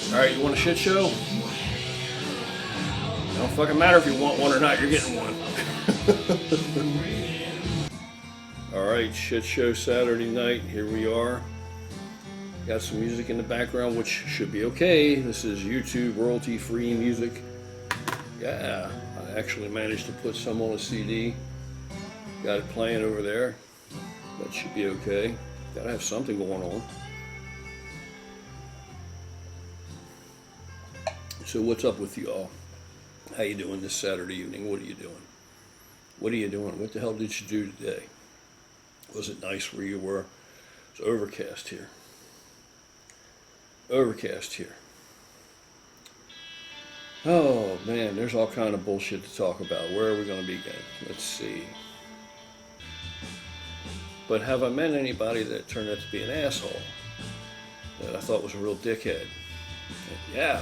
Alright, you want a shit show? It don't fucking matter if you want one or not, you're getting one. Alright, shit show Saturday night, here we are. Got some music in the background, which should be okay. This is YouTube royalty-free music. Yeah, I actually managed to put some on a CD. Got it playing over there. That should be okay. Gotta have something going on. So what's up with y'all? How you doing this Saturday evening? What are you doing? What are you doing? What the hell did you do today? Was it nice where you were? It's overcast here. Overcast here. Oh man, there's all kind of bullshit to talk about. Where are we going to begin? Let's see. But have I met anybody that turned out to be an asshole that I thought was a real dickhead? Yeah.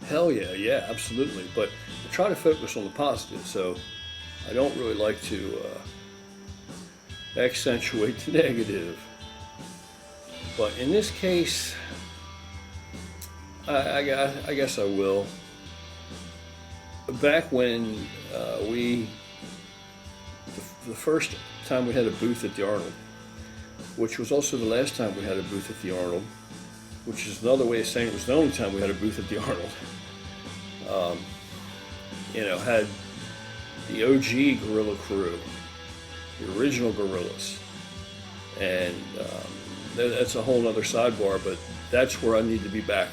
Hell yeah, yeah, absolutely. But I try to focus on the positive, so I don't really like to accentuate the negative. But in this case, I guess I will. Back when the first time we had a booth at the Arnold, which was also the last time we had a booth at the Arnold, which is another way of saying it was the only time we had a booth at the Arnold. Had the OG Gorilla crew, the original Gorillas, and that's a whole other sidebar, but that's where I need to be back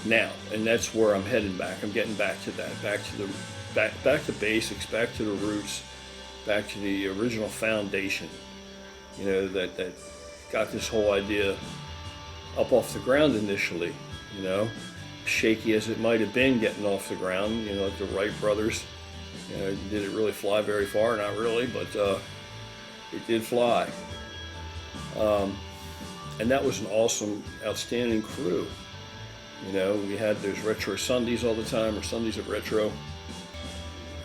now, and that's where I'm heading back. I'm getting back to that, back to basics, back to the roots, back to the original foundation, that got this whole idea up off the ground initially, shaky as it might have been getting off the ground, like the Wright brothers, did it really fly very far? Not really, but it did fly. And that was an awesome, outstanding crew. We had those retro Sundays all the time, or Sundays at Retro.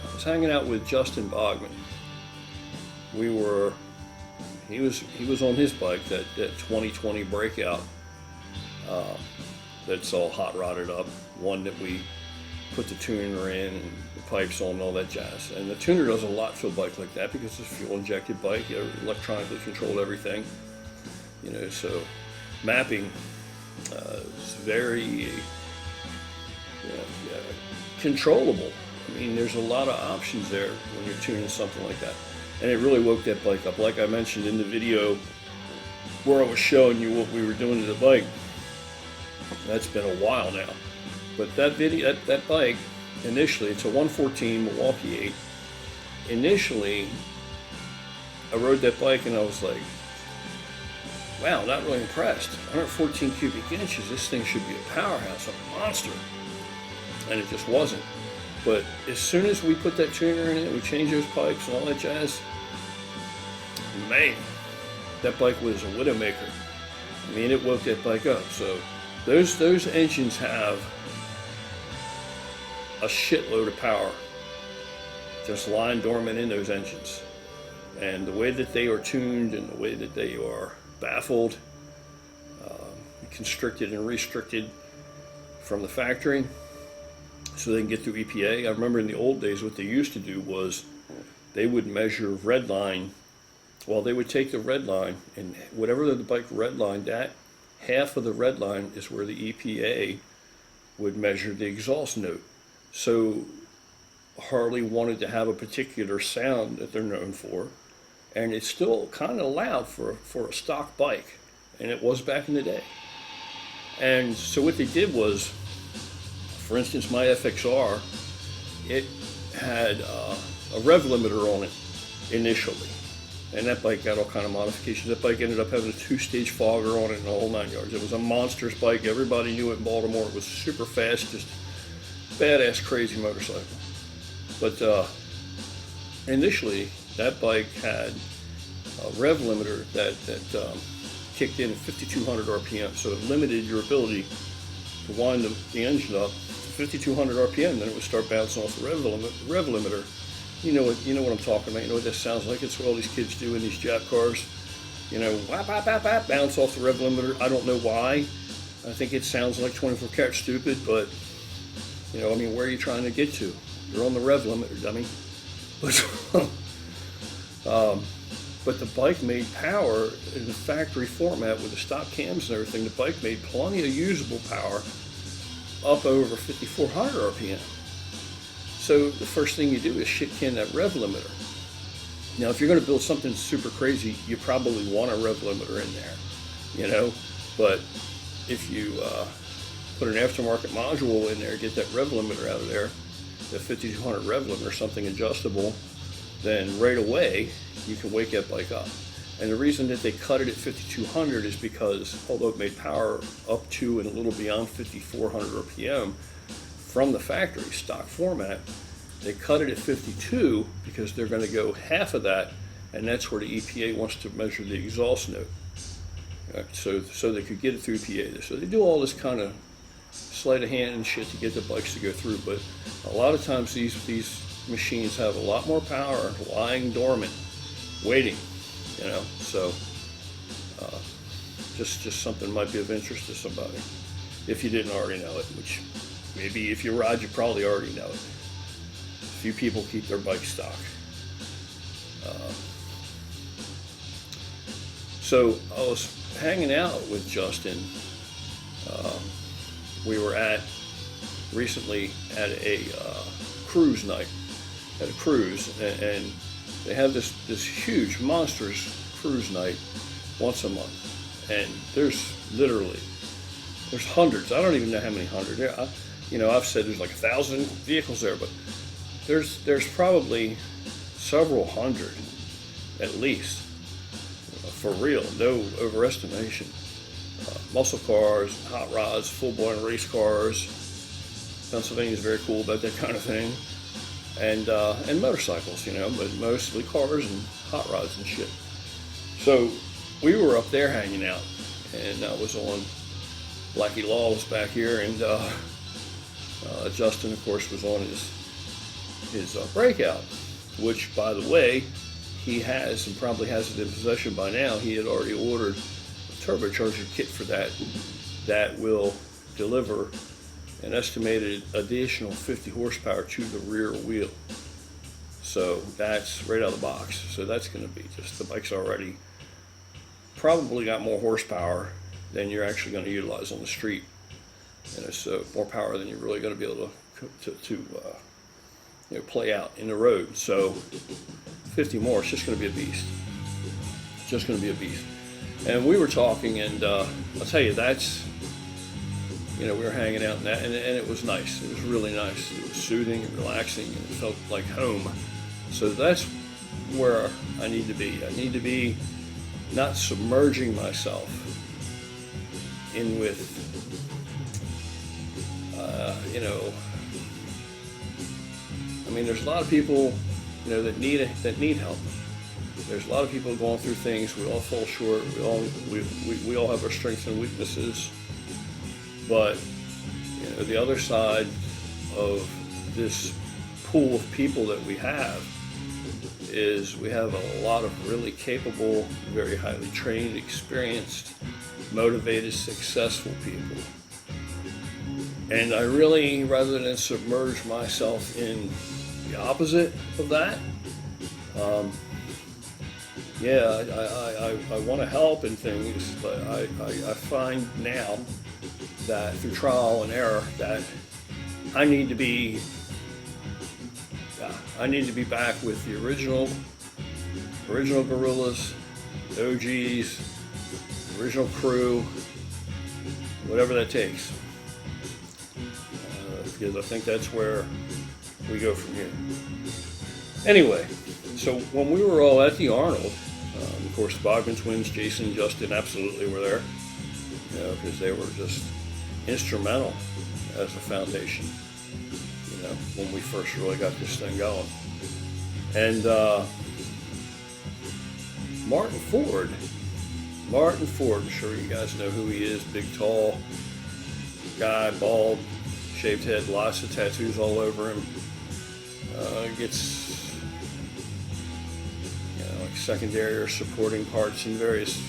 I was hanging out with Justin Bogman. He was on his bike, that 2020 Breakout, that's all hot rodded up, one that we put the tuner in and the pipes on and all that jazz. And the tuner does a lot to a bike like that because it's a fuel injected bike, electronically controlled everything, so mapping is very controllable. I mean, there's a lot of options there when you're tuning something like that. And it really woke that bike up. Like I mentioned in the video where I was showing you what we were doing to the bike. That's been a while now. But that bike, initially, it's a 114 Milwaukee 8. Initially, I rode that bike and I was like, wow, not really impressed. 114 cubic inches, this thing should be a powerhouse, a monster. And it just wasn't. But as soon as we put that tuner in it, we changed those pipes and all that jazz, man, that bike was a widowmaker. I mean, it woke that bike up. So those engines have a shitload of power just lying dormant in those engines. And the way that they are tuned and the way that they are baffled, constricted and restricted from the factory so they can get through EPA. I remember in the old days what they used to do was they would measure red line. Well, they would take the red line, and whatever the bike red lined at, half of the red line is where the EPA would measure the exhaust note. So Harley wanted to have a particular sound that they're known for, and it's still kind of loud for a stock bike, and it was back in the day. And so what they did was, for instance, my FXR, it had a rev limiter on it initially, and that bike got all kind of modifications. That bike ended up having a 2-stage fogger on it and the whole 9 yards. It was a monstrous bike. Everybody knew it in Baltimore. It was super fast, just badass, crazy motorcycle. But initially, that bike had a rev limiter that kicked in at 5,200 RPM, so it limited your ability to wind the engine up to 5,200 RPM. Then it would start bouncing off the rev limiter. You know what I'm talking about. You know what that sounds like. It's what all these kids do in these Jap cars. Whap, whap, whap, whap, bounce off the rev limiter. I don't know why. I think it sounds like 24 karat stupid, but you know, I mean, where are you trying to get to? You're on the rev limiter, dummy. But the bike made power in the factory format with the stock cams and everything. The bike made plenty of usable power up over 5,400 RPM. So the first thing you do is shit can that rev limiter. Now, if you're going to build something super crazy, you probably want a rev limiter in there, you know. But if you put an aftermarket module in there, get that rev limiter out of there, the 5200 rev limiter, something adjustable, then right away you can wake that bike up. And the reason that they cut it at 5200 is because although it made power up to and a little beyond 5400 RPM from the factory stock format, they cut it at 52 because they're going to go half of that, and that's where the EPA wants to measure the exhaust note. So they could get it through EPA. So they do all this kind of sleight of hand and shit to get the bikes to go through, but a lot of times these machines have a lot more power lying dormant, waiting, you know. So just something might be of interest to somebody if you didn't already know it, which maybe if you ride, you probably already know it. Few people keep their bike stock. So I was hanging out with Justin. We were recently at a cruise night, at a cruise, and they have this huge, monstrous cruise night once a month. And there's hundreds. I don't even know how many hundred. You know, I've said there's like 1,000 vehicles there, but there's probably several hundred at least, for real, no overestimation. Muscle cars, hot rods, full-blown race cars. Pennsylvania's very cool about that kind of thing, and motorcycles, you know, but mostly cars and hot rods and shit. So we were up there hanging out, and I was on Blackie Law was back here, and Justin, of course, was on his breakout, which, by the way, he has and probably has it in possession by now. He had already ordered a turbocharger kit for that will deliver an estimated additional 50 horsepower to the rear wheel. So that's right out of the box. So that's going to be just, the bike's already probably got more horsepower than you're actually going to utilize on the street. And it's more power than you're really going to be able to you know, play out in the road. So 50 more, it's just going to be a beast. Just going to be a beast. And we were talking, and I'll tell you, that's, you know, we were hanging out in that, and it was nice. It was really nice. It was soothing and relaxing, and it felt like home. So that's where I need to be. I need to be not submerging myself in with, you know, I mean, there's a lot of people, you know, that need help. There's a lot of people going through things. We all fall short. We all have our strengths and weaknesses. But you know, the other side of this pool of people that we have is we have a lot of really capable, very highly trained, experienced, motivated, successful people. And I really, rather than submerge myself in the opposite of that, yeah, I want to help in things, but I find now that through trial and error that I need to be back with the original gorillas, OGs, original crew, whatever that takes, because I think that's where we go from here. Anyway, so when we were all at the Arnold, of course, the Bogman twins, Jason and Justin, absolutely were there, you know, because they were just instrumental as a foundation, you know, when we first really got this thing going. And Martin Ford, I'm sure you guys know who he is, big, tall guy, bald, shaved head, lots of tattoos all over him, gets, you know, like secondary or supporting parts in various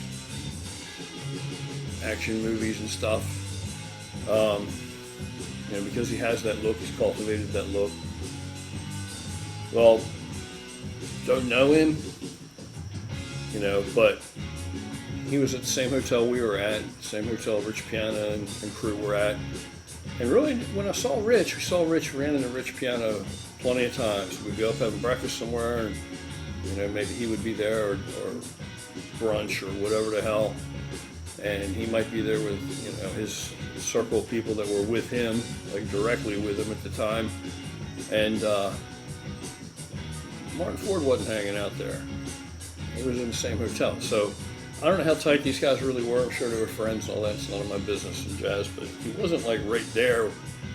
action movies and stuff. Because he has that look, he's cultivated that look. Well, don't know him, but he was at the same hotel we were at, same hotel Rich Piano and crew were at. And really, when I saw Rich, ran into Rich Piano plenty of times. We'd go up having breakfast somewhere, and maybe he would be there, or brunch or whatever the hell, and he might be there with his circle of people that were with him, like directly with him at the time. And Martin Ford wasn't hanging out there. He was in the same hotel. So I don't know how tight these guys really were. I'm sure they were friends and all that. It's none of my business and jazz, but he wasn't like right there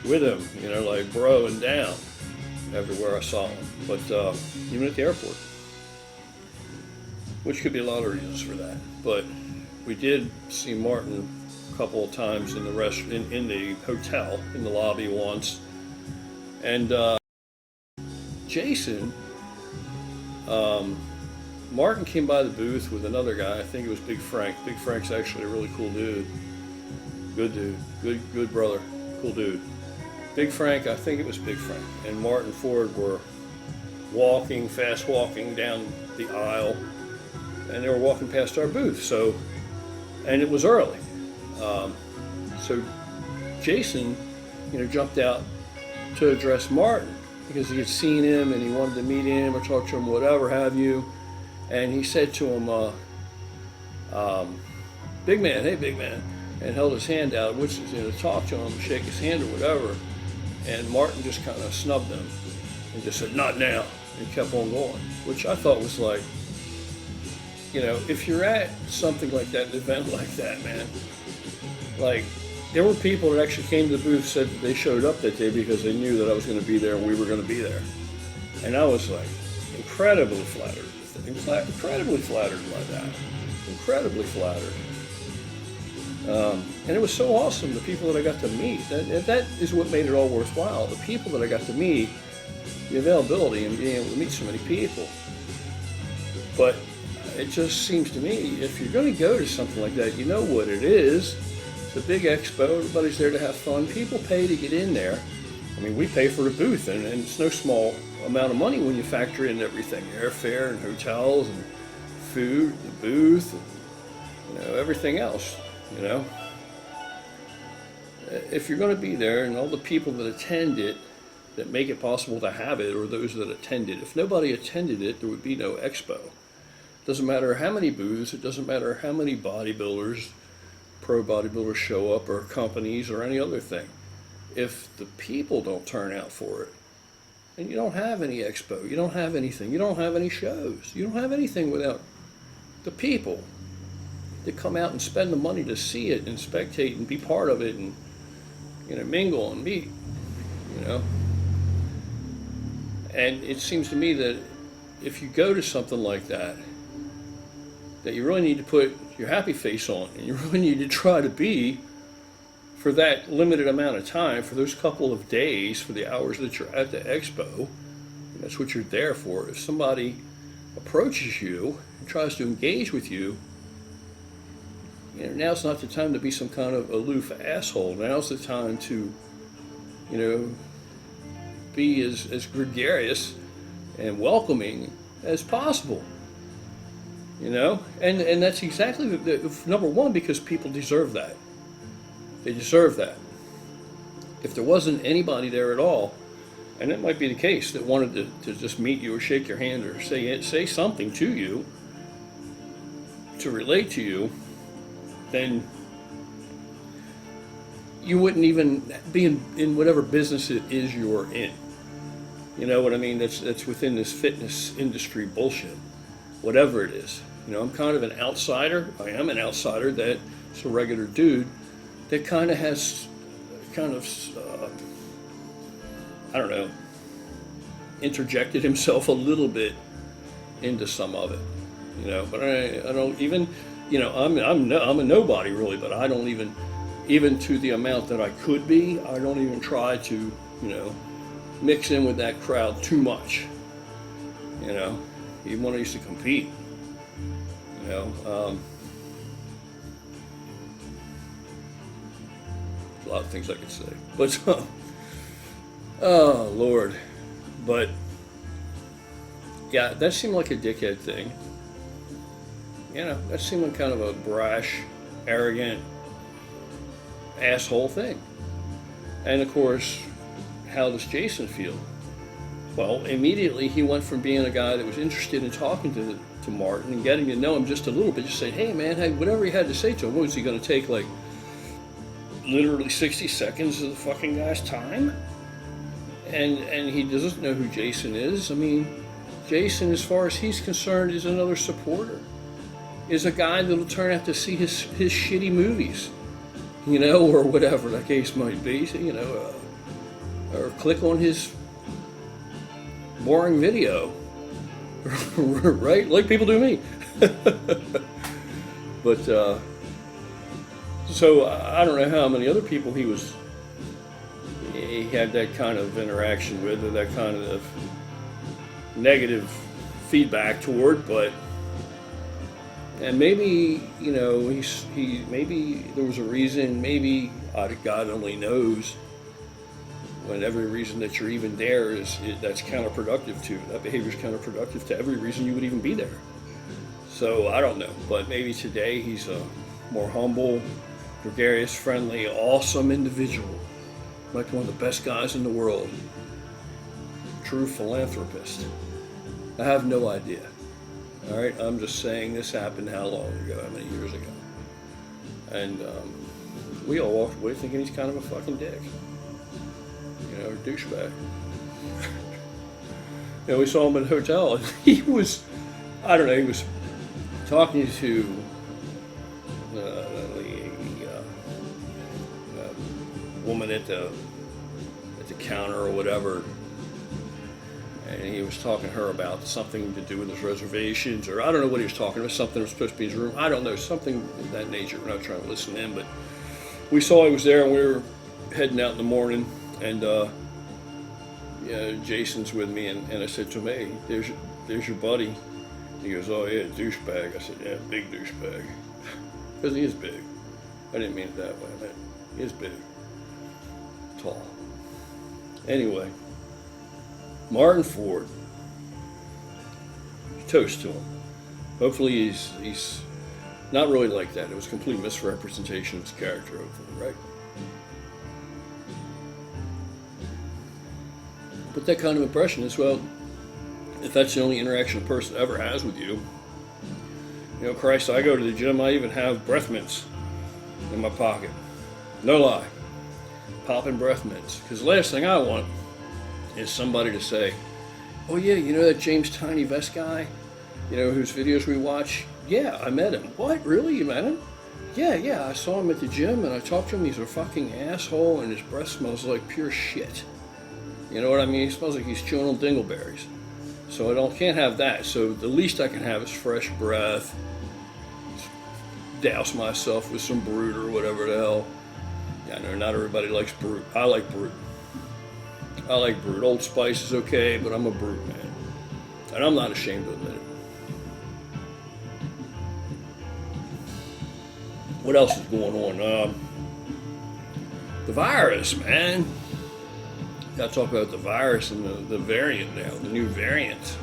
with him, like broing down everywhere I saw him. But even at the airport, which could be a lot of reasons for that. But we did see Martin a couple of times in the in the hotel, in the lobby once. And Jason, Martin came by the booth with another guy. I think it was Big Frank. Big Frank's actually a really cool dude. Good dude. Good brother. Cool dude. Big Frank, I think it was Big Frank, and Martin Ford were fast walking down the aisle, and they were walking past our booth. And it was early. So Jason, jumped out to address Martin because he had seen him and he wanted to meet him or talk to him, whatever have you. And he said to him, "Big man, hey, big man," and held his hand out, which is to talk to him, shake his hand or whatever. And Martin just kind of snubbed him and just said, "Not now," and kept on going, which I thought was like, if you're at something like that, an event like that, man, like, there were people that actually came to the booth, said that they showed up that day because they knew that I was going to be there and we were going to be there. And I was like incredibly flattered by that. Incredibly flattered. And it was so awesome, the people that I got to meet. That is what made it all worthwhile. The people that I got to meet, the availability and being able to meet so many people. But it just seems to me, if you're going to go to something like that, you know what it is. It's a big expo. Everybody's there to have fun. People pay to get in there. I mean, we pay for the booth, and it's no small amount of money when you factor in everything, airfare and hotels and food, the booth, and, everything else, If you're going to be there, and all the people that attend it, that make it possible to have it, or those that attend it, if nobody attended it, there would be no expo. It doesn't matter how many booths, it doesn't matter how many bodybuilders, pro bodybuilders show up, or companies, or any other thing. If the people don't turn out for it, and you don't have any expo, you don't have anything, you don't have any shows, you don't have anything without the people that come out and spend the money to see it and spectate and be part of it and mingle and meet, And it seems to me that if you go to something like that, that you really need to put your happy face on, and you really need to try to be, for that limited amount of time, for those couple of days, for the hours that you're at the expo, that's what you're there for. If somebody approaches you and tries to engage with you, now's not the time to be some kind of aloof asshole. Now's the time to, be as gregarious and welcoming as possible. And that's exactly the number one, because people deserve that. They deserve that. If there wasn't anybody there at all, and it might be the case, that wanted to just meet you or shake your hand or say something to you, to relate to you, then you wouldn't even be in whatever business it is you're in. You know what I mean? That's within this fitness industry bullshit, whatever it is. I'm kind of an outsider. I am an outsider that's a regular dude that kind of has I don't know, interjected himself a little bit into some of it, but I don't even, I'm a nobody really, but I don't even to the amount that I could be, I don't even try to, mix in with that crowd too much, even when I used to compete, a lot of things I could say. But, oh, Lord. But, yeah, that seemed like a dickhead thing. You know, that seemed like kind of a brash, arrogant, asshole thing. And, of course, how does Jason feel? Well, immediately he went from being a guy that was interested in talking to Martin and getting to know him just a little bit, just saying, hey man, hey, whatever he had to say to him, what was he going to take, like, literally 60 seconds of the fucking guy's time? And he doesn't know who Jason is. I mean, Jason, as far as he's concerned, is another supporter. Is a guy that'll turn out to see his shitty movies, you know, or whatever the case might be, you know, or click on his boring video. Right? Like people do me. But, so I don't know how many other people he had that kind of interaction with, or that kind of negative feedback toward, but, and maybe, you know, maybe there was a reason, maybe God only knows, when every reason that you're even there that's counterproductive to, that behavior is counterproductive to every reason you would even be there. So I don't know, but maybe today he's a more humble, gregarious, friendly, awesome individual, like one of the best guys in the world, true philanthropist. I have no idea. All right, I'm just saying this happened how long ago, how many years ago, and we all walked away thinking he's kind of a fucking dick. You know, douchebag. You know, we saw him at a hotel, and he was, I don't know, he was talking to the woman at the counter or whatever, and he was talking to her about something to do with his reservations, or I don't know what he was talking about, something that was supposed to be in his room, I don't know, something of that nature. We're not trying to listen in, but we saw he was there, and we were heading out in the morning. And yeah, Jason's with me, and I said to him, hey, there's your buddy. He goes, oh yeah, douchebag. I said, yeah, big douchebag. Because he is big. I didn't mean it that way. I meant he is big. Tall. Anyway, Martin Ford. Toast to him. Hopefully he's not really like that. It was a complete misrepresentation of his character, hopefully, right? But that kind of impression is, well, if that's the only interaction a person ever has with you, you know, Christ, I go to the gym, I even have breath mints in my pocket. No lie. Popping breath mints. Because the last thing I want is somebody to say, oh yeah, you know that James Tiny Vest guy, you know, whose videos we watch? Yeah, I met him. What? Really? You met him? Yeah, I saw him at the gym and I talked to him. He's a fucking asshole and his breath smells like pure shit. You know what I mean? He smells like he's chewing on dingleberries. So can't have that. So the least I can have is fresh breath. Douse myself with some Brut or whatever the hell. Yeah, I know not everybody likes Brut. I like Brut. Old Spice is okay, but I'm a Brut man. And I'm not ashamed to admit it. What else is going on? The virus, man. Got to talk about the virus and the variant now, the new variant.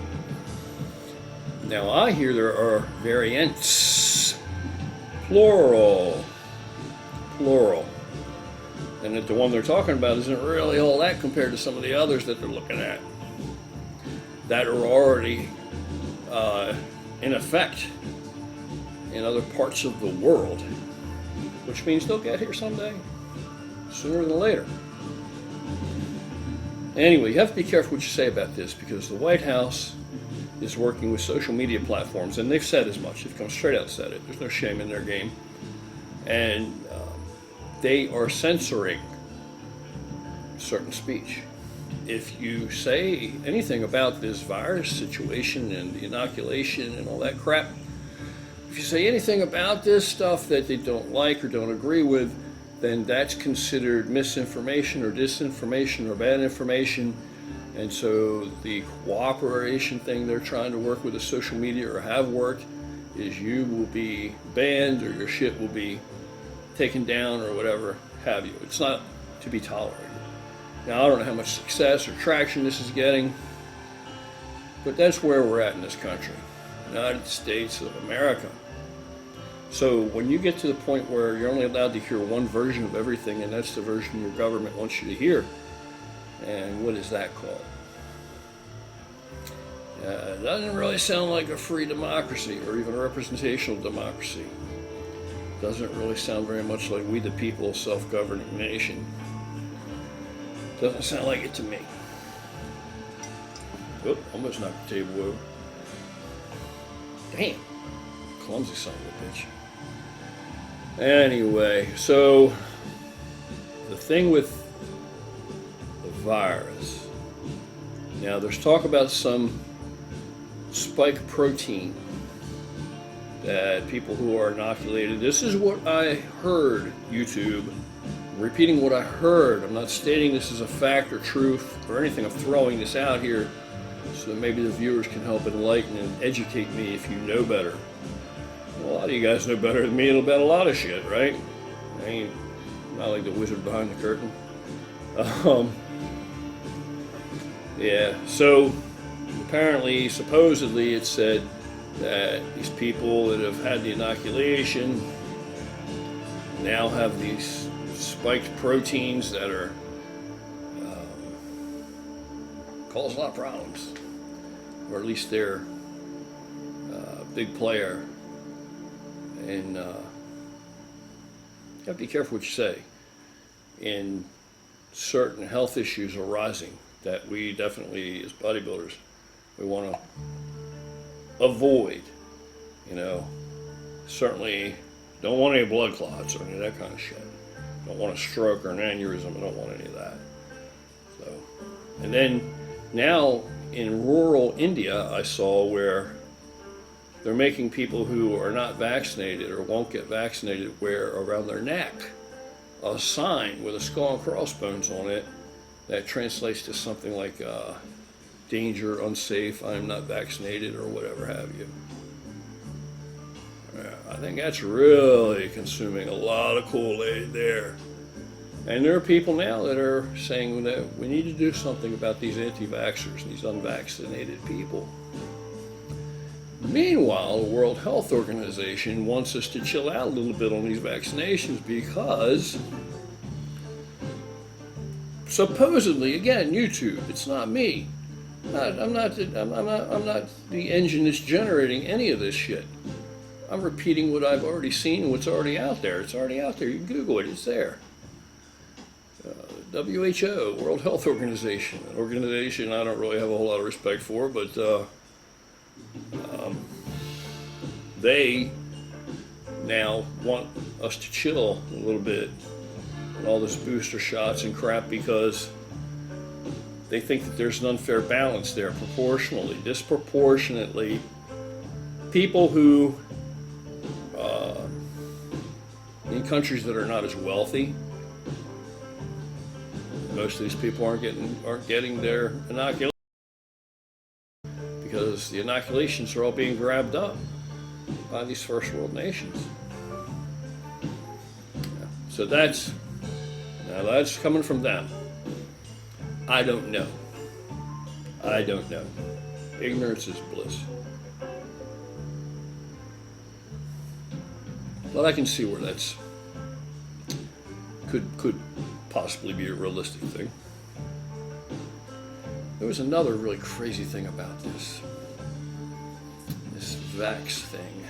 Now, I hear there are variants, plural, and that the one they're talking about isn't really all that compared to some of the others that they're looking at that are already in effect in other parts of the world, which means they'll get here someday, sooner than later. Anyway, you have to be careful what you say about this, because the White House is working with social media platforms, and they've said as much. They've come straight out and said it. There's no shame in their game. And they are censoring certain speech. If you say anything about this virus situation and the inoculation and all that crap, if you say anything about this stuff that they don't like or don't agree with, then that's considered misinformation or disinformation or bad information. And so the cooperation thing they're trying to work with the social media, or have worked, is you will be banned or your shit will be taken down or whatever have you. It's not to be tolerated. Now, I don't know how much success or traction this is getting, but that's where we're at in this country, United States of America. So when you get to the point where you're only allowed to hear one version of everything, and that's the version your government wants you to hear, and what is that called? It doesn't really sound like a free democracy or even a representational democracy. Doesn't really sound very much like we the people, self-governing nation. Doesn't sound like it to me. Oop, almost knocked the table over. Damn. Clumsy son of a bitch. Anyway, so the thing with the virus. Now there's talk about some spike protein that people who are inoculated, this is what I heard, YouTube. I'm repeating what I heard. I'm not stating this is a fact or truth or anything. I'm throwing this out here so that maybe the viewers can help enlighten and educate me if you know better. Well, a lot of you guys know better than me about a lot of shit, right? I ain't not like the wizard behind the curtain. Yeah, so apparently, supposedly, it said that these people that have had the inoculation now have these spiked proteins that are cause a lot of problems, or at least they're a big player. And you have to be careful what you say. In certain health issues arising that we definitely, as bodybuilders, we want to avoid. You know, certainly don't want any blood clots or any of that kind of shit. Don't want a stroke or an aneurysm. I don't want any of that. So, and then now in rural India, I saw where they're making people who are not vaccinated or won't get vaccinated wear around their neck a sign with a skull and crossbones on it that translates to something like danger, unsafe, I'm not vaccinated, or whatever have you. I think that's really consuming a lot of Kool-Aid there. And there are people now that are saying that we need to do something about these anti-vaxxers, these unvaccinated people. Meanwhile, the World Health Organization wants us to chill out a little bit on these vaccinations because supposedly, again, YouTube, it's not me. I'm not the engine that's generating any of this shit. I'm repeating what I've already seen and what's already out there. It's already out there. You can Google it. It's there. WHO, World Health Organization, an organization I don't really have a whole lot of respect for, but they now want us to chill a little bit on all this booster shots and crap because they think that there's an unfair balance there, disproportionately. People who, in countries that are not as wealthy, most of these people aren't getting their inoculation because the inoculations are all being grabbed up by these first world nations. So that's coming from them. I don't know. Ignorance is bliss. But I can see where that's could possibly be a realistic thing. There was another really crazy thing about this vax thing.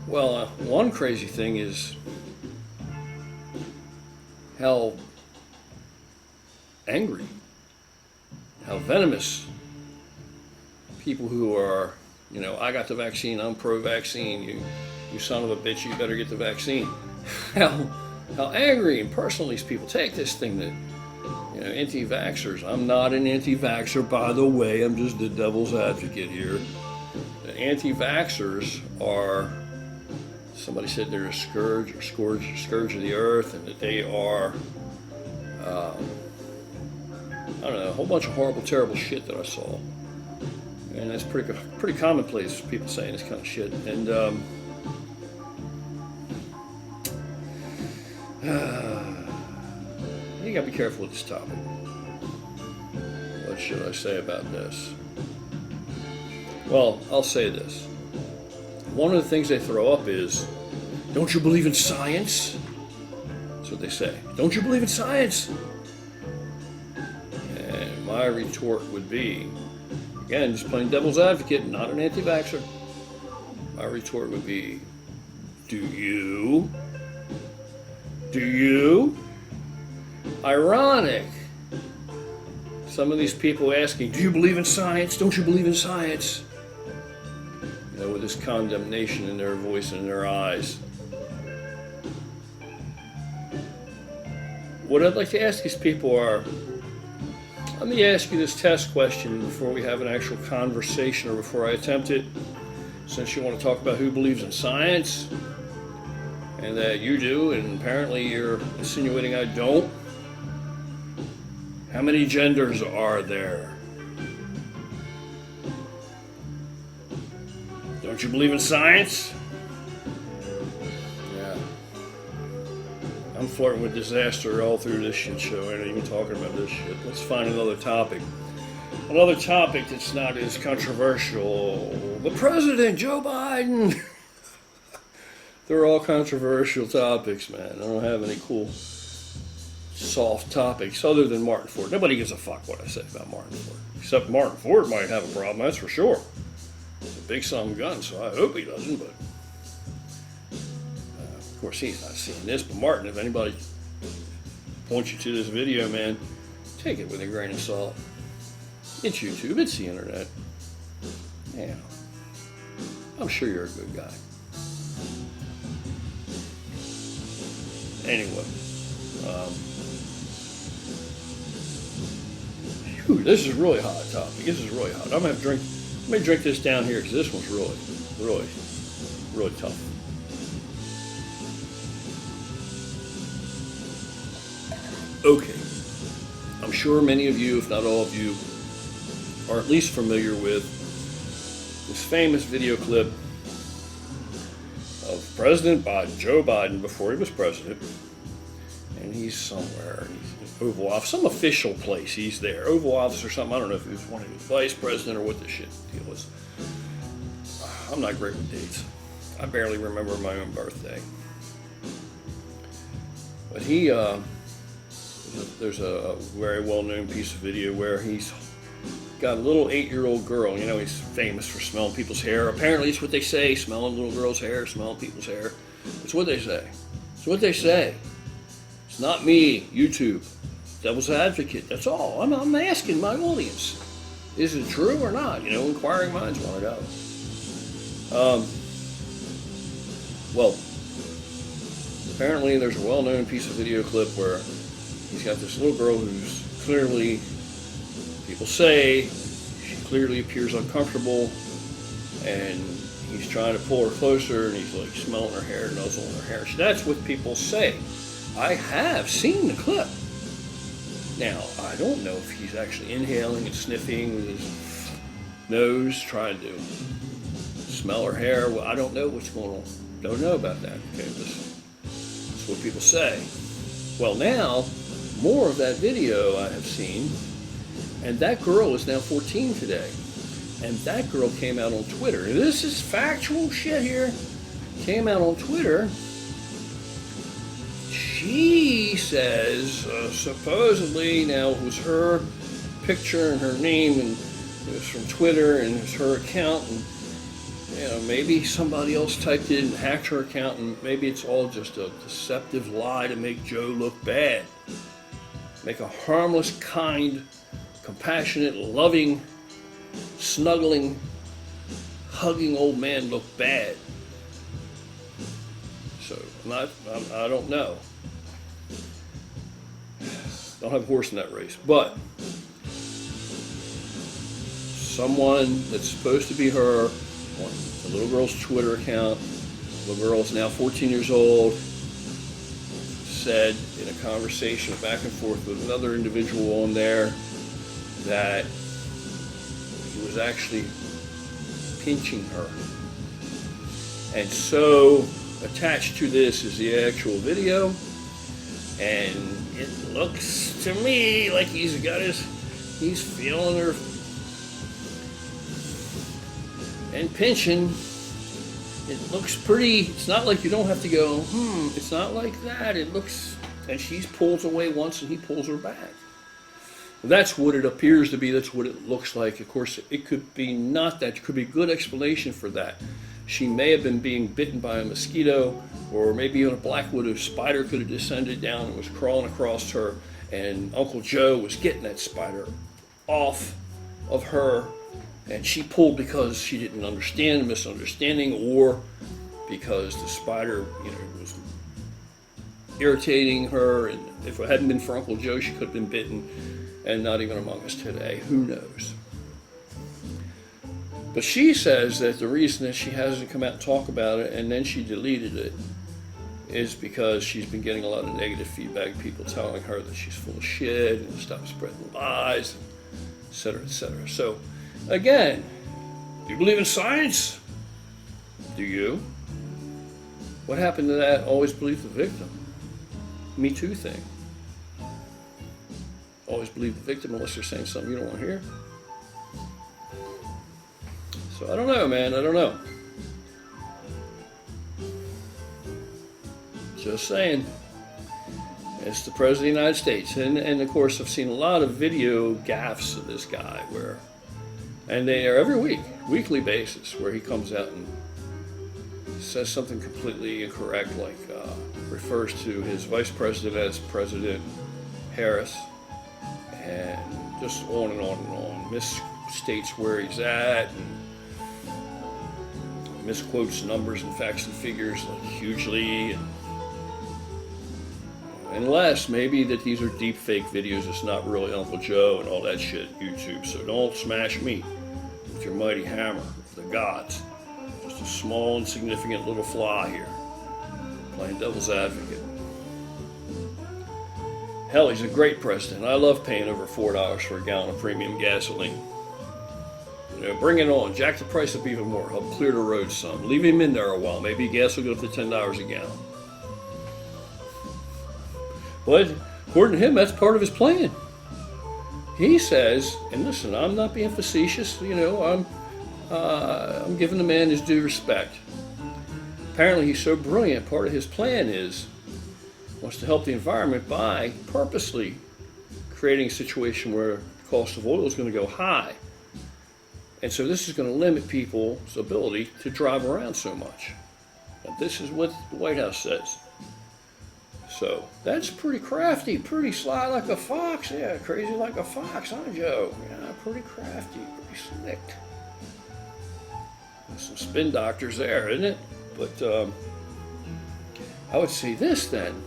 Well, one crazy thing is how angry, how venomous people who are, I got the vaccine, I'm pro-vaccine, you son of a bitch, you better get the vaccine. How angry and personal these people take this thing that, anti-vaxxers. I'm not an anti-vaxxer, by the way, I'm just the devil's advocate here. The anti-vaxxers are, somebody said they're a scourge of the earth, and that they are, I don't know, a whole bunch of horrible, terrible shit that I saw. And that's pretty commonplace, people saying this kind of shit. And you gotta be careful with this topic. What should I say about this? Well, I'll say this. One of the things they throw up is, don't you believe in science? That's what they say. Don't you believe in science? And my retort would be, again, just playing devil's advocate, not an anti-vaxxer. My retort would be, do you? Do you? Ironic. Some of these people asking, do you believe in science? Don't you believe in science? You know, with this condemnation in their voice and in their eyes. What I'd like to ask these people are, let me ask you this test question before we have an actual conversation or before I attempt it. Since you want to talk about who believes in science, and that you do, and apparently you're insinuating I don't. How many genders are there? Don't you believe in science? Yeah. I'm flirting with disaster all through this shit show. I ain't even talking about this shit. Let's find another topic. Another topic that's not as controversial. The president, Joe Biden. They're all controversial topics, man. I don't have any cool, soft topics other than Martin Ford. Nobody gives a fuck what I say about Martin Ford. Except Martin Ford might have a problem, that's for sure. He's a big son of a gun, so I hope he doesn't, but... of course, he's not seeing this, but Martin, if anybody points you to this video, man, take it with a grain of salt. It's YouTube, it's the internet. Yeah. I'm sure you're a good guy. Anyway. This is really hot topic. This is really hot. I'm gonna have to drink. Let me drink this down here because this one's really tough. Okay. I'm sure many of you, if not all of you, are at least familiar with this famous video clip of President Biden, Joe Biden, before he was president, and he's somewhere, he's in Oval Office, some official place, he's there, Oval Office or something, I don't know if he was one of the vice president or what the shit deal was. I'm not great with dates. I barely remember my own birthday. But there's a very well-known piece of video where he's got a little 8-year-old girl. You know, he's famous for smelling people's hair. Apparently, it's what they say, smelling little girls' hair, smelling people's hair. It's what they say. It's what they say. It's not me, YouTube. Devil's advocate, that's all. I'm asking my audience. Is it true or not? You know, inquiring minds want to know. Well, apparently there's a well-known piece of video clip where he's got this little girl who's clearly, people say, she clearly appears uncomfortable, and he's trying to pull her closer, and he's like smelling her hair, nuzzling her hair. So that's what people say. I have seen the clip. Now, I don't know if he's actually inhaling and sniffing with his nose, trying to smell her hair. Well, I don't know what's going on. Don't know about that. Okay, that's what people say. Well, now, more of that video I have seen, and that girl is now 14 today. And that girl came out on Twitter. And this is factual shit here. Came out on Twitter. She says, supposedly, now it was her picture and her name, and it was from Twitter, and it was her account, and you know, maybe somebody else typed it and hacked her account, and maybe it's all just a deceptive lie to make Joe look bad. Make a harmless, kind, compassionate, loving, snuggling, hugging old man look bad. So, I don't know. Don't have a horse in that race. But someone that's supposed to be her on the little girl's Twitter account, the little girl is now 14 years old, said in a conversation back and forth with another individual on there that he was actually pinching her. And so attached to this is the actual video, and it looks to me like he's feeling her and pinching. It looks pretty. It's not like you don't have to go, it's not like that. It looks, and she pulls away once and he pulls her back. That's what it appears to be. That's what it looks like. Of course, it could be not that. It could be a good explanation for that. She may have been being bitten by a mosquito, or maybe on a black widow spider could have descended down and was crawling across her, and Uncle Joe was getting that spider off of her, and she pulled because she didn't understand, misunderstanding, or because the spider, was irritating her, and if it hadn't been for Uncle Joe, she could have been bitten and not even among us today. Who knows? But she says that the reason that she hasn't come out and talk about it, and then she deleted it, is because she's been getting a lot of negative feedback, people telling her that she's full of shit and stop spreading lies, et cetera, et cetera. So, again, do you believe in science? Do you? What happened to that always believe the victim? Me Too thing. Always believe the victim unless they're saying something you don't want to hear. So I don't know, man. I don't know. Just saying. It's the President of the United States. And of course, I've seen a lot of video gaffes of this guy and they are every week, weekly basis, where he comes out and says something completely incorrect, like refers to his vice president as President Harris, and just on and on and on, misstates where he's at, and misquotes numbers and facts and figures like hugely, unless maybe that these are deep fake videos, it's not really Uncle Joe and all that shit, YouTube. So don't smash me with your mighty hammer of the gods. Just a small, insignificant little fly here, playing devil's advocate. Hell, he's a great president. I love paying over $4 for a gallon of premium gasoline. Bring it on. Jack the price up even more. Help clear the road some. Leave him in there a while. Maybe gas will go up to $10 a gallon. But according to him, that's part of his plan. He says, and listen, I'm not being facetious. I'm giving the man his due respect. Apparently, he's so brilliant. Part of his plan wants to help the environment by purposely creating a situation where the cost of oil is going to go high. And so this is going to limit people's ability to drive around so much. And this is what the White House says. So that's pretty crafty, pretty sly like a fox. Yeah, crazy like a fox, huh, Joe? Yeah, pretty crafty, pretty slick. There's some spin doctors there, isn't it? But I would say this then.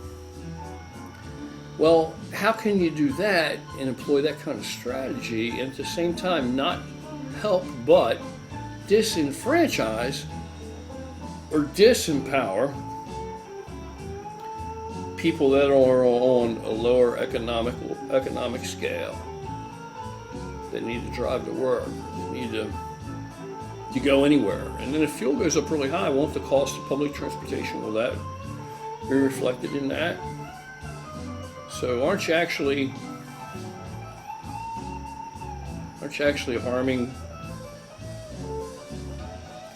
Well, how can you do that and employ that kind of strategy and at the same time not help but disenfranchise or disempower people that are on a lower economic scale, that need to drive to work, that need to go anywhere? And then if fuel goes up really high, won't the cost of public transportation, will that be reflected in that? So aren't you actually harming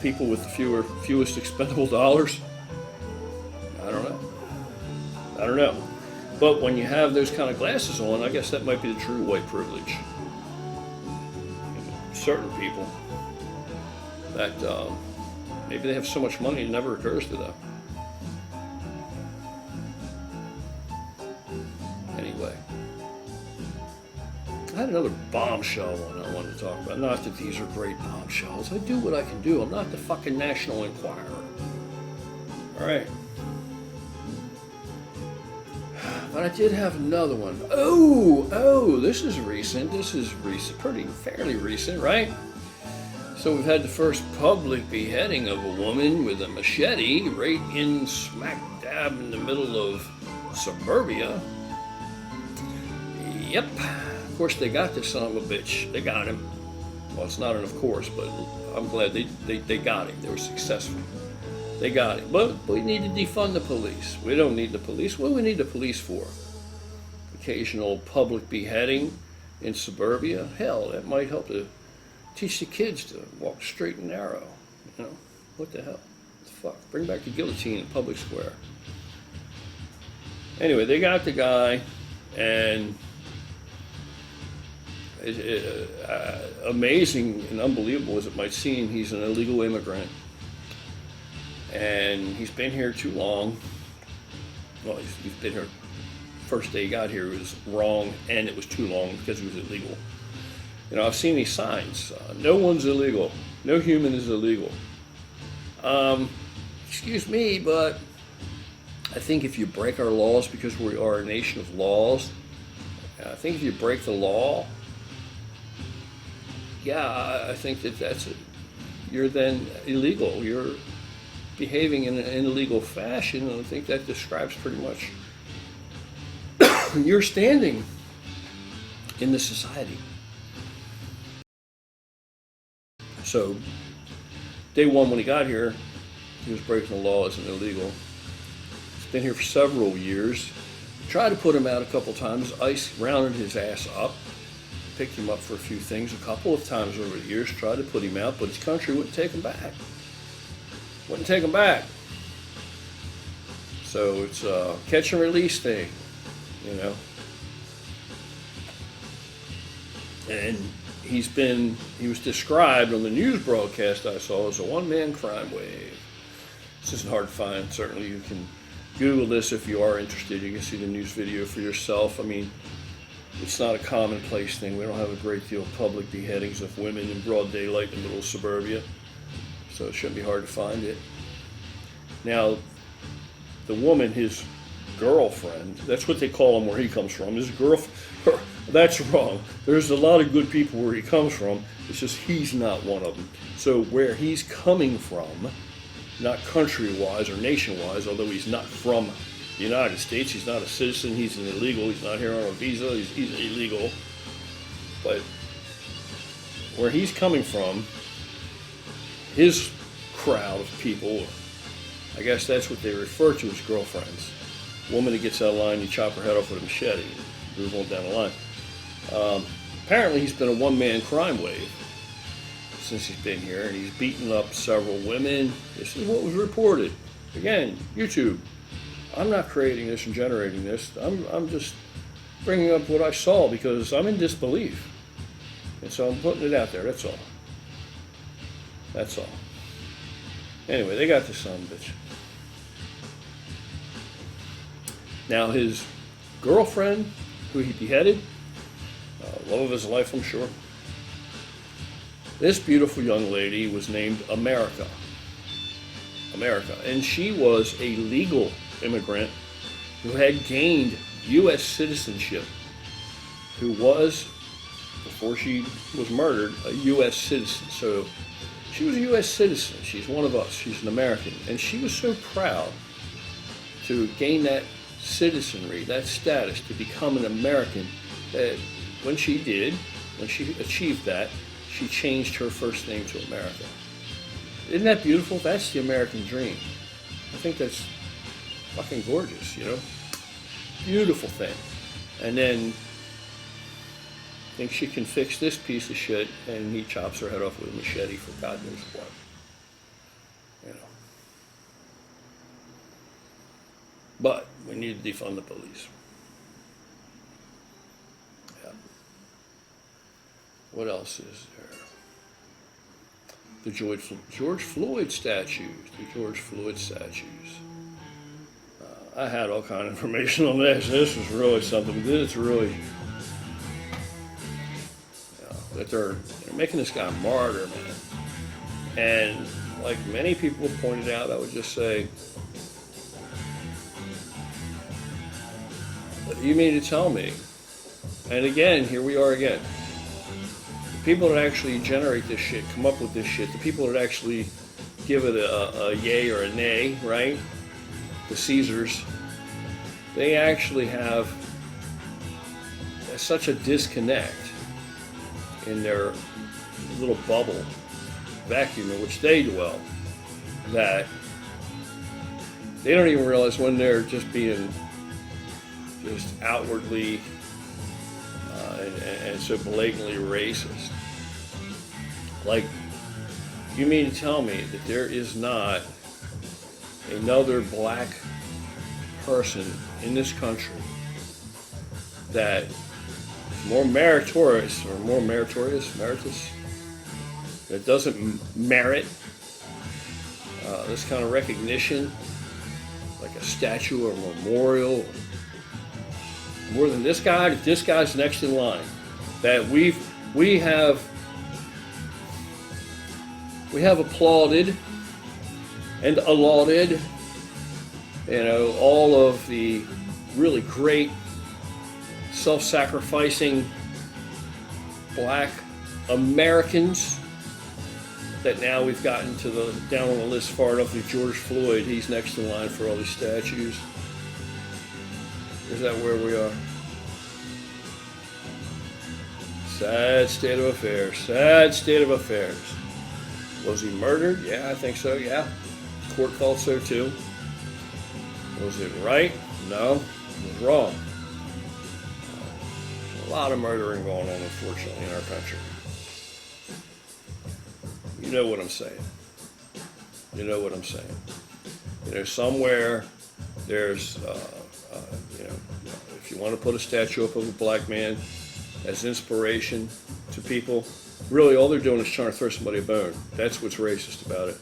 people with the fewest expendable dollars? I don't know. But when you have those kind of glasses on, I guess that might be the true white privilege. Certain people that maybe they have so much money it never occurs to them. Anyway, I had another bombshell one I wanted to talk about. Not that these are great bombshells. I do what I can do. I'm not the fucking National Enquirer. All right. But I did have another one. Oh, this is recent. Fairly recent, right? So we've had the first public beheading of a woman with a machete right in smack dab in the middle of suburbia. Yep. Of course, they got this son of a bitch. They got him. Well, it's not an of course, but I'm glad they got him. They were successful. They got him. But we need to defund the police. We don't need the police. What do we need the police for? occasional public beheading in suburbia, hell, that might help to teach the kids to walk straight and narrow. You know, what the hell? Fuck, bring back the guillotine in public square. Anyway, they got the guy, and amazing and unbelievable as it might seem, he's an illegal immigrant, and he's been here too long. Well, he's been here. First day he got here was wrong, and it was too long because he was illegal. You know, I've seen these signs. No one's illegal. No human is illegal. Excuse me, but I think if you break our laws, because we are a nation of laws, I think if you break the law, yeah, I think that's it. You're then illegal. You're behaving in an illegal fashion, and I think that describes pretty much your standing in the society. So, day one when he got here, he was breaking the law as an illegal. He's been here for several years. Tried to put him out a couple times. ICE rounded his ass up, picked him up for a few things a couple of times over the years, tried to put him out, but his country wouldn't take him back. Wouldn't take him back. So it's a catch and release thing, you know. And he was described on the news broadcast I saw as a one-man crime wave. This isn't hard to find. Certainly you can Google this if you are interested. You can see the news video for yourself. I mean, it's not a commonplace thing. We don't have a great deal of public beheadings of women in broad daylight in the middle of suburbia, so it shouldn't be hard to find it. Now, the woman, his girlfriend, that's what they call him where he comes from. His girlfriend, that's wrong. There's a lot of good people where he comes from. It's just he's not one of them. So where he's coming from, not country-wise or nation-wise, although he's not from the United States, he's not a citizen, he's an illegal, he's not here on a visa, he's illegal. But where he's coming from, his crowd of people, I guess that's what they refer to as girlfriends. Woman that gets out of line, you chop her head off with a machete, move on down the line. Apparently he's been a one-man crime wave since he's been here, and he's beaten up several women. This is what was reported. Again, YouTube. I'm not creating this and generating this. I'm just bringing up what I saw because I'm in disbelief. And so I'm putting it out there, that's all. That's all. Anyway, they got this son of a bitch. Now his girlfriend, who he beheaded, love of his life, I'm sure. This beautiful young lady was named America. And she was a legal immigrant who had gained U.S. citizenship, who was, before she was murdered, a U.S. citizen. So she was a U.S. citizen. She's one of us. She's an American. And she was so proud to gain that citizenry, that status, to become an American, that when she achieved that, she changed her first name to America. Isn't that beautiful? That's the American dream. I think that's fucking gorgeous, you know? Beautiful thing. And then thinks she can fix this piece of shit, and he chops her head off with a machete for God knows what. You know. But we need to defund the police. Yeah. What else is there? The George Floyd statues. I had all kind of information on this. This was really something. This is really, that they're making this guy a martyr, man. And like many people have pointed out, I would just say, you mean to tell me? And again, here we are again. The people that actually generate this shit, come up with this shit, the people that actually give it a yay or a nay, right? The Caesars, they actually have such a disconnect in their little bubble, vacuum in which they dwell, that they don't even realize when they're just being just outwardly and so blatantly racist. Like, you mean to tell me that there is not another black person in this country that is more meritorious, that doesn't merit this kind of recognition, like a statue or a memorial, more than this guy? This guy's next in line. That we have applauded and lauded, all of the really great self-sacrificing black Americans, that now we've gotten to down on the list far enough that George Floyd, he's next in line for all these statues. Is that where we are? Sad state of affairs. Sad state of affairs. Was he murdered? Yeah, I think so, yeah. Court thought so too. Was it right? No, it was wrong. There's a lot of murdering going on, unfortunately, in our country. You know what I'm saying. You know what I'm saying. Somewhere there's, if you want to put a statue up of a black man as inspiration to people, really all they're doing is trying to throw somebody a bone. That's what's racist about it.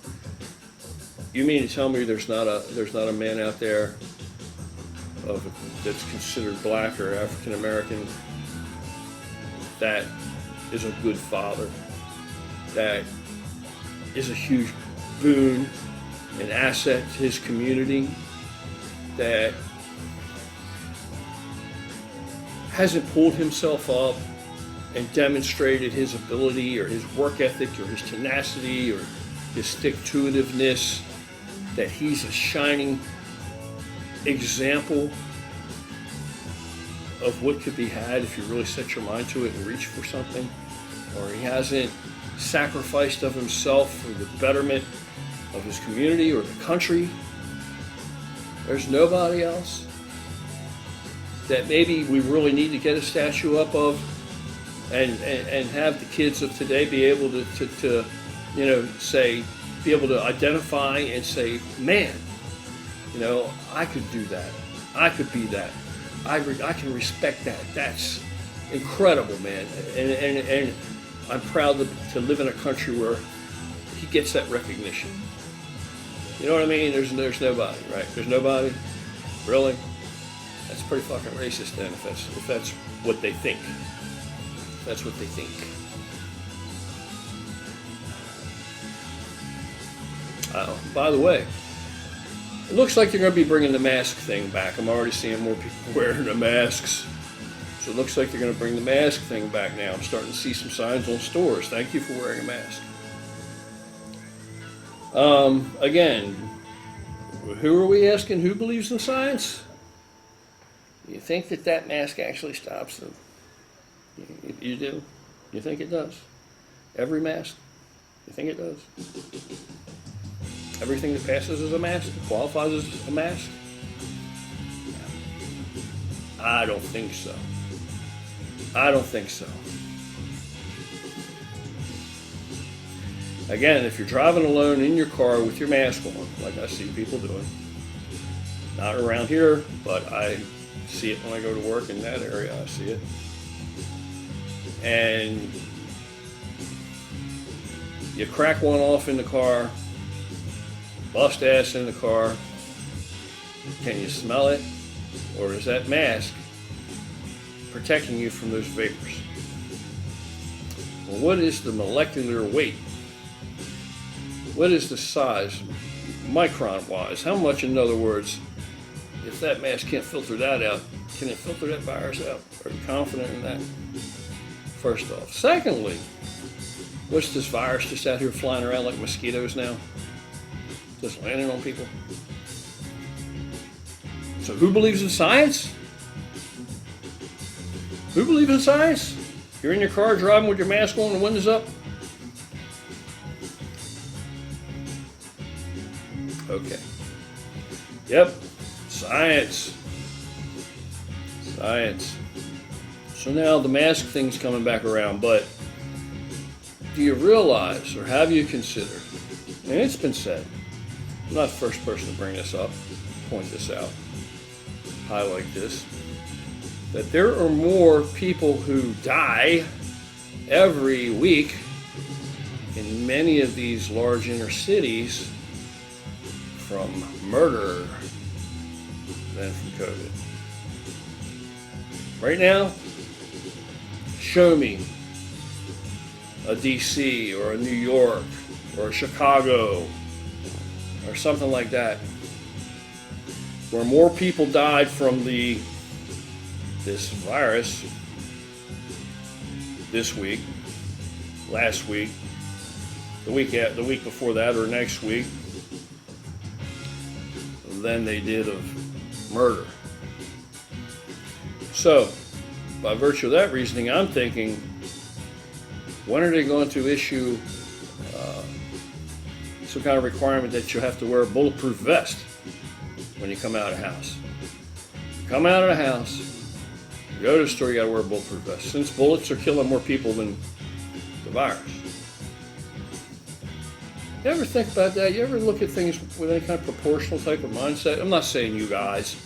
You mean to tell me there's not a man out there that's considered black or African American that is a good father, that is a huge boon, an asset to his community, that hasn't pulled himself up and demonstrated his ability or his work ethic or his tenacity or his stick-to-itiveness, that he's a shining example of what could be had if you really set your mind to it and reach for something, or he hasn't sacrificed of himself for the betterment of his community or the country. There's nobody else that maybe we really need to get a statue up of and have the kids of today be able to be able to identify and say, man, I could do that. I could be that. I can respect that. That's incredible, man. And I'm proud to live in a country where he gets that recognition. You know what I mean? There's nobody, right? There's nobody? Really? That's pretty fucking racist then, if that's what they think. That's what they think. By the way, it looks like they're going to be bringing the mask thing back. I'm already seeing more people wearing the masks. So it looks like they're going to bring the mask thing back now. I'm starting to see some signs on stores. Thank you for wearing a mask. Again, who are we asking? Who believes in science? You think that mask actually stops them? You do? You think it does? Every mask? You think it does? Everything that passes as a mask qualifies as a mask? I don't think so. I don't think so. Again, if you're driving alone in your car with your mask on, like I see people doing, not around here, but I see it when I go to work in that area, I see it. And you crack one off in the car, bust ass in the car, can you smell it? Or is that mask protecting you from those vapors? Well, what is the molecular weight? What is the size, micron-wise? How much, in other words, if that mask can't filter that out, can it filter that virus out? Are you confident in that? First off. Secondly, what's this virus just out here flying around like mosquitoes now? Just landing on people? So who believes in science? Who believes in science? You're in your car driving with your mask on and the windows up? Okay. Yep. Science. Science. So now the mask thing's coming back around, but do you realize, or have you considered, and it's been said, I'm not the first person to bring this up, point this out, highlight this, that there are more people who die every week in many of these large inner cities from murder than from COVID. Right now, show me a DC or a New York or a Chicago or something like that where more people died from this virus this week, last week, the week before that, or next week, than they did of murder. So, by virtue of that reasoning, I'm thinking, when are they going to issue some kind of requirement that you have to wear a bulletproof vest when you come out of the house? Come out of the house, you go to the store, you gotta wear a bulletproof vest, since bullets are killing more people than the virus. You ever think about that? You ever look at things with any kind of proportional type of mindset? I'm not saying you guys.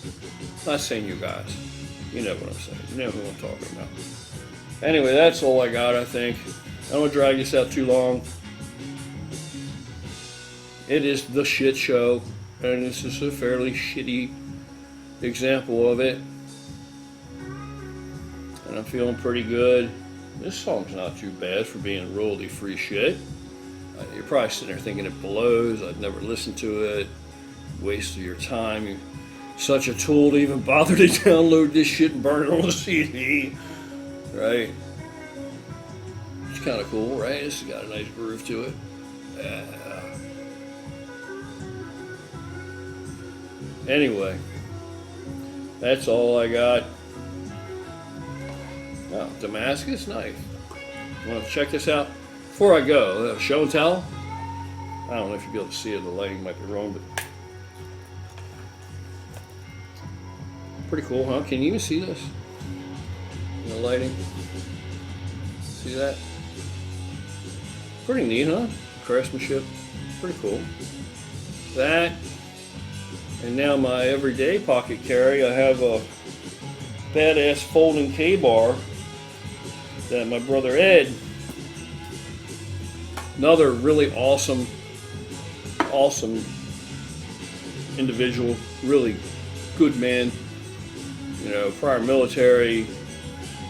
I'm not saying you guys. You know what I'm saying. You know who I'm talking about. Anyway, that's all I got, I think. I don't want to drag this out too long. It is the shit show, and this is a fairly shitty example of it. And I'm feeling pretty good. This song's not too bad for being royalty-free shit. You're probably sitting there thinking it blows. I'd never listen to it. Waste of your time. You're such a tool to even bother to download this shit and burn it on a CD. Right? It's kind of cool, right? It's got a nice groove to it. Anyway, that's all I got. Oh, Damascus knife. You want to check this out? Before I go, show and tell. I don't know if you'll be able to see it. The lighting might be wrong, but pretty cool, huh? Can you even see this? The lighting. See that? Pretty neat, huh? Craftsmanship. Pretty cool. That. And now my everyday pocket carry, I have a badass folding K-bar that my brother Ed, another really awesome individual, really good man, you know, prior military,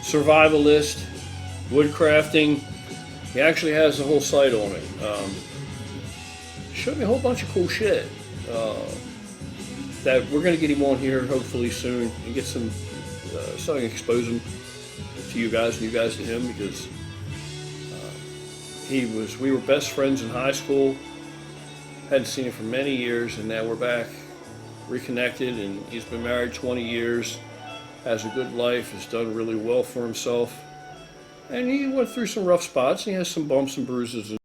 survivalist, woodcrafting. He actually has a whole site on it. Showed me a whole bunch of cool shit. That we're going to get him on here hopefully soon and get some something, expose him to you guys and you guys to him, because we were best friends in high school, hadn't seen him for many years, and now we're back reconnected, and he's been married 20 years, has a good life, has done really well for himself, and he went through some rough spots, and he has some bumps and bruises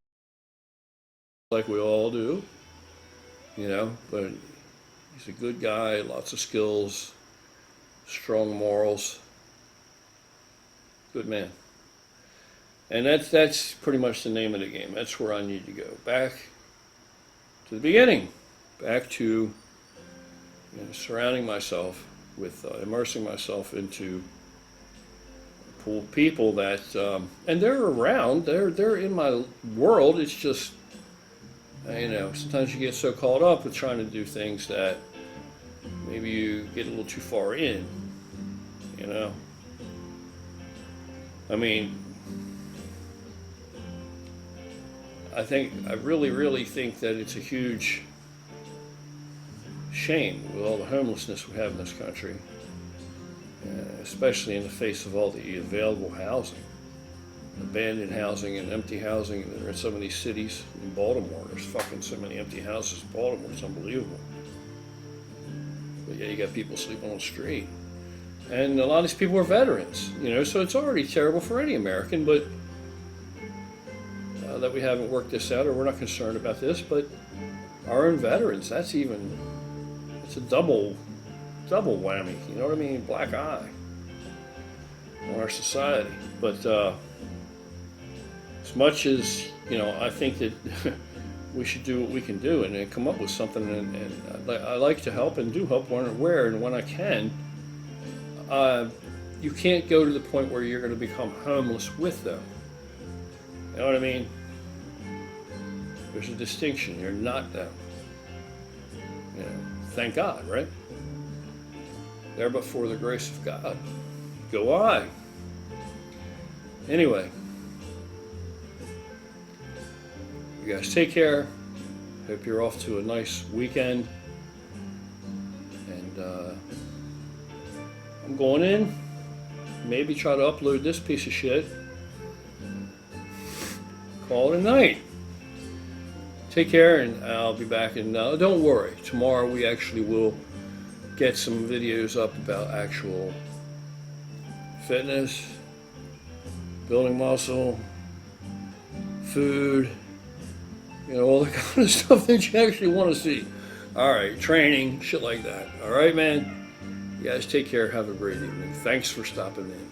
like we all do, you know, but he's a good guy, lots of skills, strong morals, good man. And that's pretty much the name of the game. That's where I need to go. Back to the beginning. Back to, you know, surrounding myself with, immersing myself into people that, and they're around, they're in my world. It's just, you know, sometimes you get so caught up with trying to do things that maybe you get a little too far in, you know. I mean, I really think that it's a huge shame with all the homelessness we have in this country, especially in the face of all the available housing, abandoned housing and empty housing. And in some of these cities in Baltimore, there's fucking so many empty houses in Baltimore, it's unbelievable. But yeah, you got people sleeping on the street. And a lot of these people are veterans, you know, so it's already terrible for any American, but that we haven't worked this out, or we're not concerned about this, but our own veterans, it's a double whammy, you know what I mean? Black eye. on our society. But as much as, I think that we should do what we can do and then come up with something. And I like to help and do help where and when I can. You can't go to the point where you're going to become homeless with them. You know what I mean? There's a distinction. You're not them. Thank God, right? There but for the grace of God. Go I. Anyway, you guys take care. Hope you're off to a nice weekend. And I'm going in. Maybe try to upload this piece of shit. Call it a night. Take care, and I'll be back. And don't worry, tomorrow we actually will get some videos up about actual fitness, building muscle, food, all the kind of stuff that you actually want to see. All right, training, shit like that. All right, man. You guys take care. Have a great evening. Thanks for stopping in.